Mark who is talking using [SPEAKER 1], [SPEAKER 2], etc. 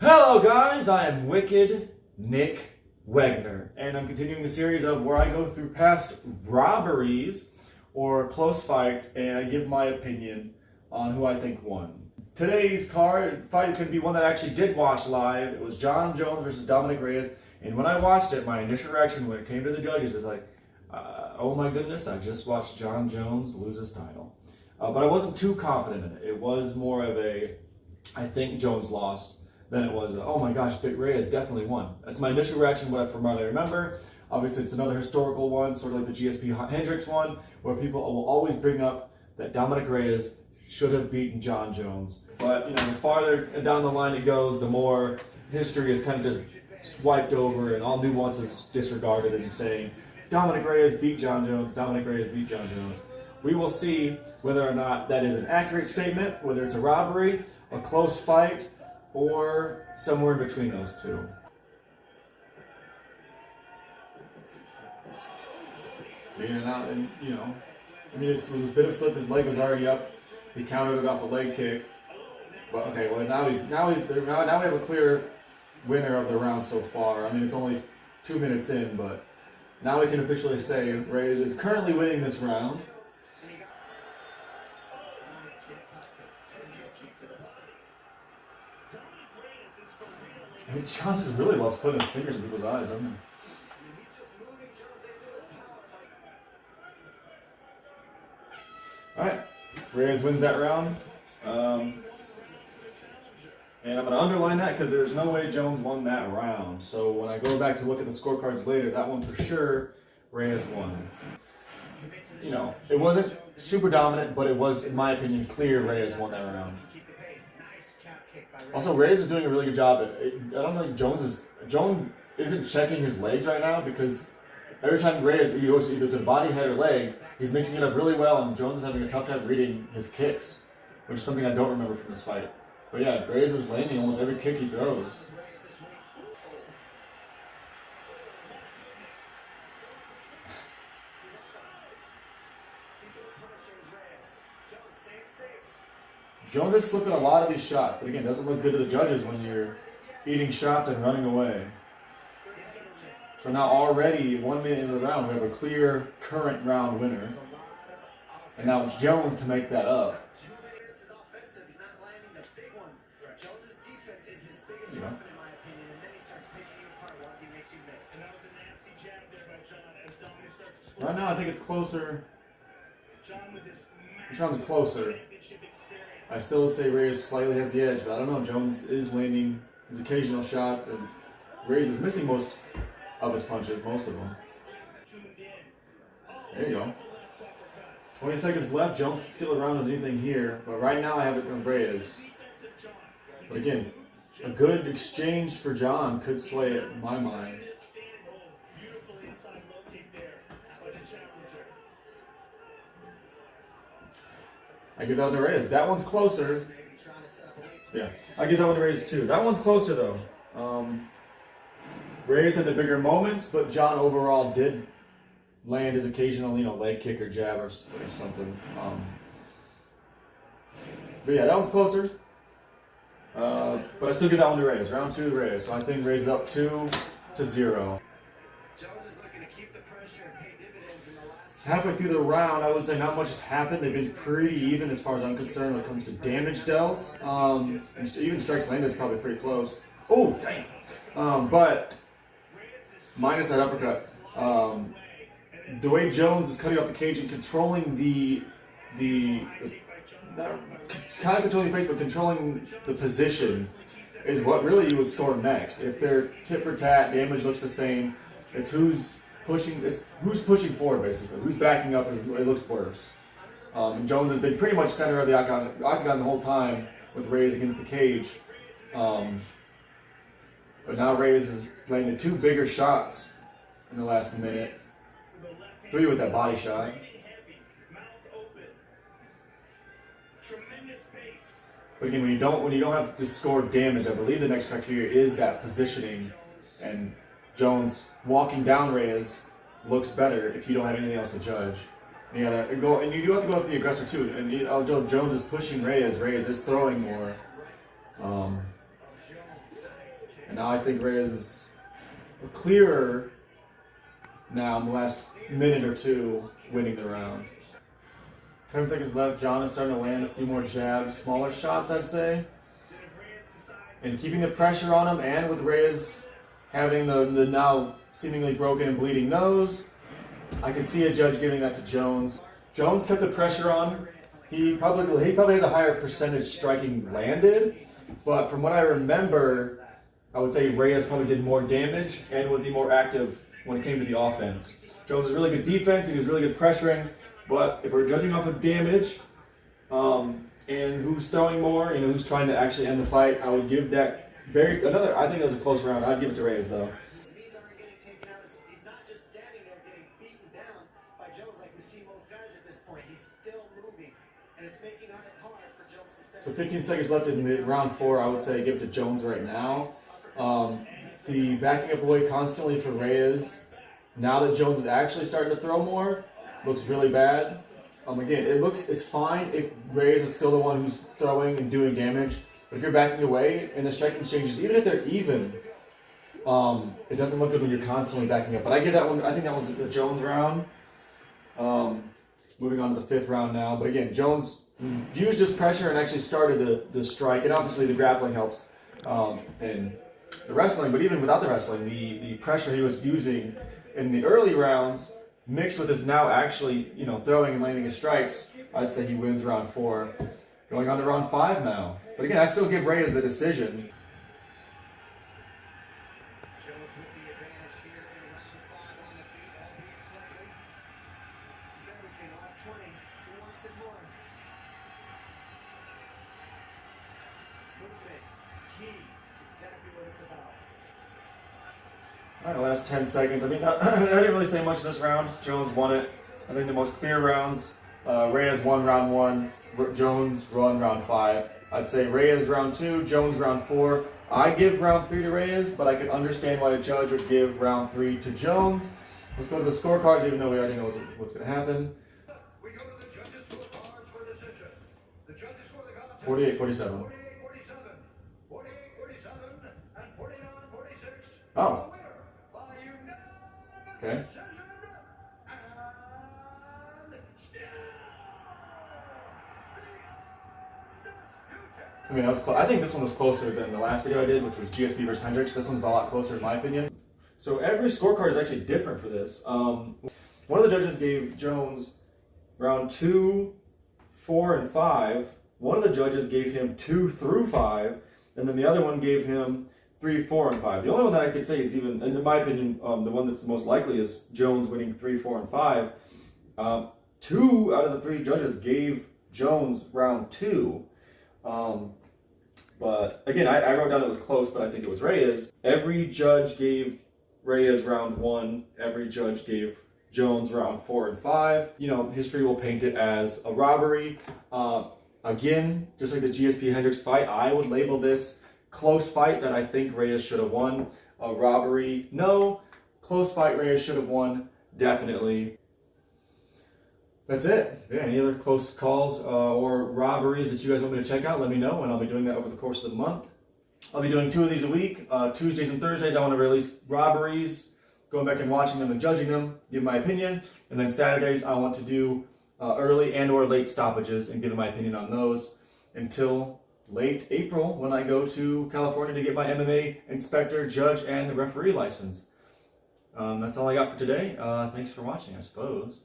[SPEAKER 1] Hello guys, I am Wicked Nick Wegner, and I'm continuing the series of where I go through past robberies or close fights and I give my opinion on who I think won. Today's fight is going to be one that I actually did watch live. It was Jon Jones versus Dominick Reyes, and when I watched it, my initial reaction when it came to the judges is like, oh my goodness, I just watched Jon Jones lose his title. But I wasn't too confident in it. It was more of a, I think Jones lost, than it was, oh my gosh, Reyes definitely won. That's my initial reaction from what I remember. Obviously, it's another historical one, sort of like the GSP Hendricks one, where people will always bring up that Dominick Reyes should have beaten Jon Jones. But the farther down the line it goes, the more history is kind of just wiped over and all nuances disregarded and saying, Dominick Reyes beat Jon Jones, Dominick Reyes beat Jon Jones. We will see whether or not that is an accurate statement, whether it's a robbery, a close fight, or somewhere in between those two. See, and it was a bit of a slip. His leg was already up. He countered it off a leg kick. But okay, well now we have a clear winner of the round so far. I mean, it's only 2 minutes in, but now we can officially say Reyes is currently winning this round. Jon just really loves putting his fingers in people's eyes, doesn't he? Alright, Reyes wins that round. And I'm going to underline that because there's no way Jones won that round. So when I go back to look at the scorecards later, that one for sure, Reyes won. It wasn't super dominant, but it was, in my opinion, clear Reyes won that round. Also, Reyes is doing a really good job at it. I don't think Jones isn't checking his legs right now because every time Reyes goes either to the body, head, or leg, he's mixing it up really well, and Jones is having a tough time reading his kicks, which is something I don't remember from this fight. But yeah, Reyes is landing almost every kick he throws. Jones is slipping a lot of these shots, but again, it doesn't look good to the judges when you're eating shots and running away. So now already, 1 minute into the round, we have a clear current round winner. And now it's Jones to make that up. Right now, I think it's closer. This round's closer. I still say Reyes slightly has the edge, but I don't know. Jones is landing his occasional shot, and Reyes is missing most of his punches, most of them. There you go. 20 seconds left. Jones can steal a round with anything here, but right now I have it on Reyes. But again, a good exchange for Jon could sway it in my mind. I give that one to Reyes. That one's closer. Yeah, I give that one to Reyes too. That one's closer though. Reyes had the bigger moments, but Jon overall did land his occasional, leg kick or jab or something. But yeah, that one's closer. But I still give that one to Reyes. Round 2 to Reyes. So I think Reyes is up 2-0. Halfway through the round, I would say not much has happened. They've been pretty even as far as I'm concerned when it comes to damage dealt. And even strikes landed is probably pretty close. Oh, damn. But minus that uppercut. The way Jones is cutting off the cage and controlling not kind of controlling the pace, but controlling the position is what really you would score next. If they're tit for tat, damage looks the same. It's who's pushing forward, basically. Who's backing up, it looks worse. Jones has been pretty much center of the octagon the whole time with Reyes against the cage. But now Reyes has landed 2 bigger shots in the last minute. 3 with that body shot. But again, when you don't have to score damage, I believe the next criteria is that positioning, and Jones walking down Reyes looks better if you don't have anything else to judge. And you gotta go, and you do have to go with the aggressor too. And although Jones is pushing Reyes, Reyes is throwing more. Now I think Reyes is clearer now in the last minute or two, winning the round. 10 seconds left. John is starting to land a few more jabs, smaller shots, I'd say. And keeping the pressure on him, and with Reyes having the now seemingly broken and bleeding nose, I can see a judge giving that to Jones. Jones kept the pressure on. He probably has a higher percentage striking landed, but from what I remember, I would say Reyes probably did more damage and was the more active when it came to the offense. Jones is really good defense, he was really good pressuring, but if we're judging off of damage and who's throwing more, who's trying to actually end the fight, I would give that I think that was a close round. I'd give it to Reyes though.
[SPEAKER 2] He's not getting taken out. He's not just standing there getting beaten down by Jones like we see most guys at this point. He's still moving, and it's making it hard for Jones to set.
[SPEAKER 1] So 15 seconds left in round 4. I would say give it to Jones right now. The backing up away constantly for Reyes, now that Jones is actually starting to throw more, looks really bad. Again, it's fine if Reyes is still the one who's throwing and doing damage, but if you're backing away and the striking exchanges, even if they're even, it doesn't look good when you're constantly backing up. But I think that one's the Jones round. Moving on to the 5th round now. But again, Jones used his pressure and actually started the strike, and obviously the grappling helps and the wrestling. But even without the wrestling, the pressure he was using in the early rounds, mixed with his now actually throwing and landing his strikes, I'd say he wins round 4. Going on to round 5 now. But again, I still give Reyes the decision. All right, last 10 seconds. I mean, I didn't really say much this round. Jones won it. I think the most clear rounds. Reyes won round 1. Jones won round 5. I'd say Reyes round 2, Jones round 4. I give round 3 to Reyes, but I can understand why a judge would give round 3 to Jones. Let's go to the scorecards, even though we already know what's going to happen.
[SPEAKER 2] We go to the judges' scorecards for decision. The judges score the contest
[SPEAKER 1] 48-47.
[SPEAKER 2] 48-47, 48-47, and 49-46.
[SPEAKER 1] Oh. Okay. I mean, that was close. I think this one was closer than the last video I did, which was GSP versus Hendricks. This one's a lot closer in my opinion. So every scorecard is actually different for this. One of the judges gave Jones round 2, 4, and 5. One of the judges gave him 2 through 5, and then the other one gave him 3, 4, and 5. The only one that I could say is even, and in my opinion, the one that's the most likely is Jones winning 3, 4, and 5. 2 out of the 3 judges gave Jones round 2. But again, I wrote down it was close, but I think it was Reyes. Every judge gave Reyes round 1. Every judge gave Jones round 4 and 5. History will paint it as a robbery. Again, just like the GSP Hendricks fight, I would label this close fight that I think Reyes should have won. A robbery, no. Close fight, Reyes should have won, definitely. That's it. Yeah, any other close calls or robberies that you guys want me to check out, let me know, and I'll be doing that over the course of the month. I'll be doing 2 of these a week. Tuesdays and Thursdays, I want to release robberies, going back and watching them and judging them, give my opinion. And then Saturdays, I want to do early and or late stoppages and give my opinion on those until late April when I go to California to get my MMA inspector, judge, and referee license. That's all I got for today. Thanks for watching, I suppose.